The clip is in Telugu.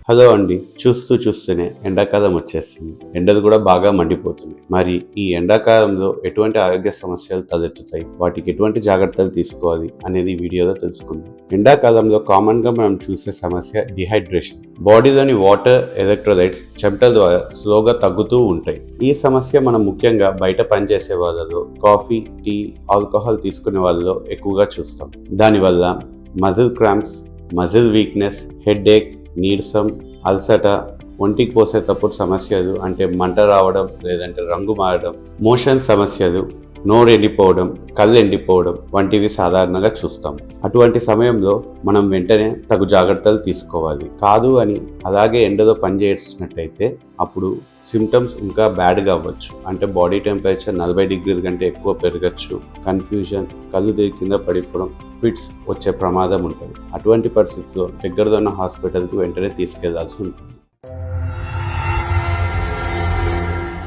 హలో అండి, చూస్తూనే ఎండాకాలం వచ్చేస్తుంది. ఎండలు కూడా బాగా మండిపోతున్నాయి. మరి ఈ ఎండాకాలంలో ఎటువంటి ఆరోగ్య సమస్యలు తలెత్తుతాయి, వాటికి ఎటువంటి జాగ్రత్తలు తీసుకోవాలి అనేది ఈ వీడియోలో తెలుసుకుందాం. ఎండాకాలంలో కామన్ గా మనం చూసే సమస్య డిహైడ్రేషన్. బాడీలోని వాటర్, ఎలక్ట్రోలైట్స్ చెమటల ద్వారా స్లోగా తగ్గుతూ ఉంటాయి. ఈ సమస్య మనం ముఖ్యంగా బయట పనిచేసే వాళ్ళలో, కాఫీ, టీ, ఆల్కహాల్ తీసుకునే వాళ్ళలో ఎక్కువగా చూస్తాం. దానివల్ల muscle cramps, muscle weakness, headache, నీరసం, అలసట, ఒంటికి పోసేటప్పుడు సమస్యలు అంటే మంట రావడం, లేదంటే రంగు మారడం, మోషన్ సమస్యలు, నోరు ఎండిపోవడం, కళ్ళు ఎండిపోవడం వంటివి సాధారణంగా చూస్తాం. అటువంటి సమయంలో మనం వెంటనే తగు జాగ్రత్తలు తీసుకోవాలి. కాదు అని అలాగే ఎండలో పనిచేసినట్టయితే అప్పుడు సిమ్టమ్స్ ఇంకా బ్యాడ్గా అవ్వచ్చు. అంటే బాడీ టెంపరేచర్ 40 డిగ్రీల కంటే ఎక్కువ పెరగచ్చు, కన్ఫ్యూజన్, కళ్ళు తిరిగి కింద పడిపోవడం, ఫిట్స్ వచ్చే ప్రమాదం ఉంటుంది. అటువంటి పరిస్థితుల్లో దగ్గరలో ఉన్న హాస్పిటల్కి వెంటనే తీసుకెళ్లాల్సి ఉంటుంది.